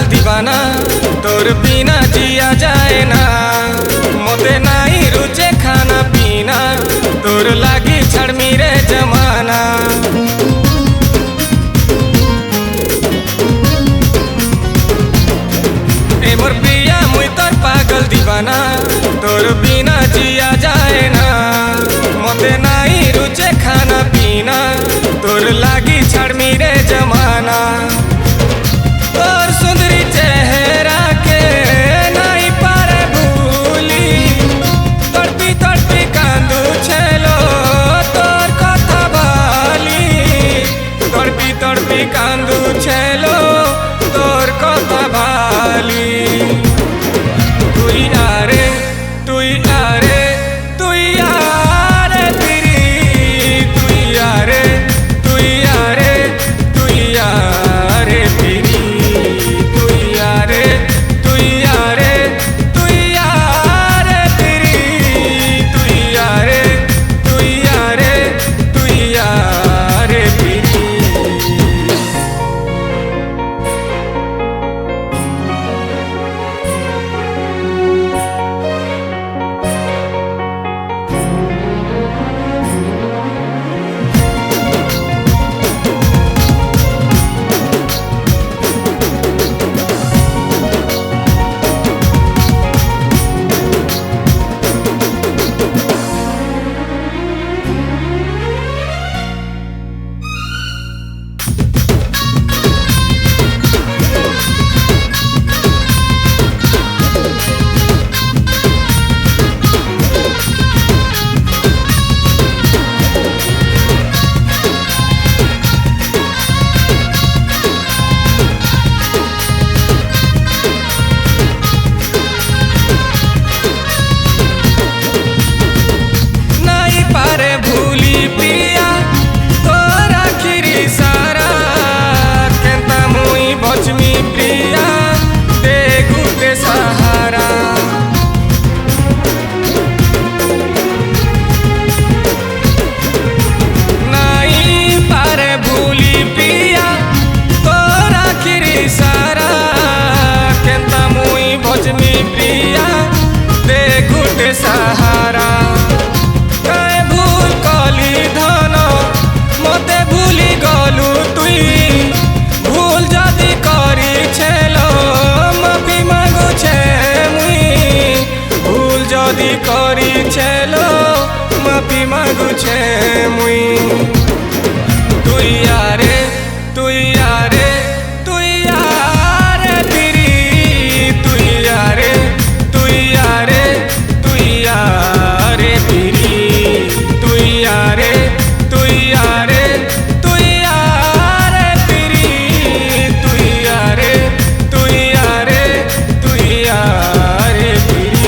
दीवाना तोर बिना जिया जाए ना, मोते नहीं रुचे खाना पीना, तोर लागी छड़मी रे जमाना। ए मोर पिया मुई तोर पागल दीवाना, तोर बिना जिया जाए ना, मोते नहीं रुचे खाना पीना, तोर लागी छड़मी रे जमाना। तोर सुंदरी चेहरा के नहीं पारे भूली, तड़पी तड़पी कांदू छेलो तोर कथा भाली, तड़पी तड़पी कांदू छेलो तोर कथा भाली। तुई आरे तुई आरे तुई आरे तेरी, तुई आरे तुई आरे तुई आरे तेरी। सहारा कहे भूल कली धन मते भूली गलु तुई, भूल जदि करी छेलो माफी मांगु छे मुई, भूल जदि करी छेलो माफी मांगु छे मुई। तुई आरे तुई आरे तुई आरे तेरी, तुई आरे तुई आरे यारे तेरी, तुई यारे तुई यारे तुई यारे तेरी, तुई यारे तुई यारे तुई यारे तेरी।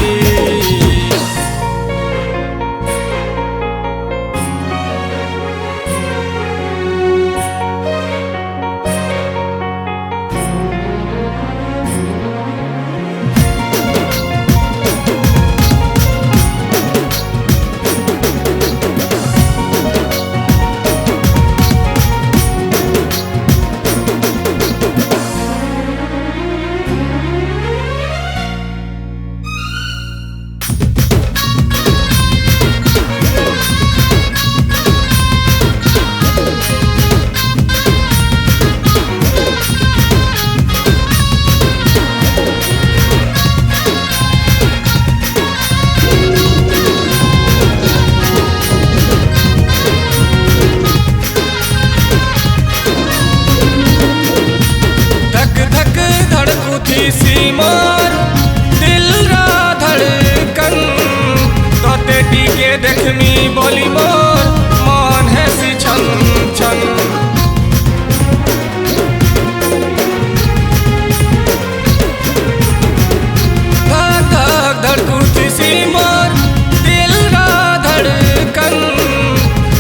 सी मोर दिल रा धड़कन तोते देखी के देखमी बोली मोर मन है सी छन छन। धक धक धड़कुती सी मोर दिल रा धड़कन,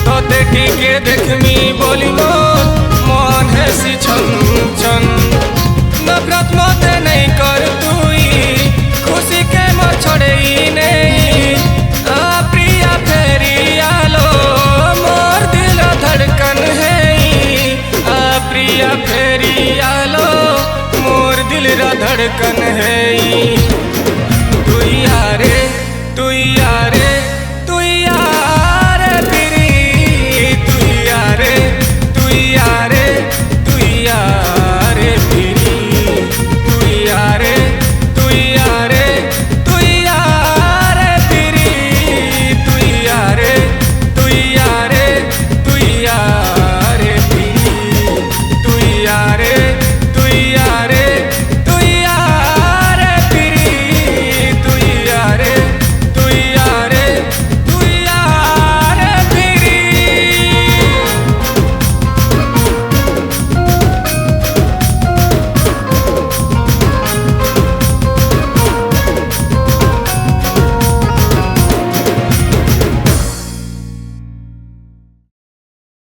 तो देखी के देखमी बोली मोर मन है सी छन छन। नफरत मोते नहीं कर तुई खुशी के मोर छोड़े नहीं, प्रिया फेरी आलो मोर दिल धड़कन है, प्रिया फेरी आलो मोर दिल धड़कन है। तू यारे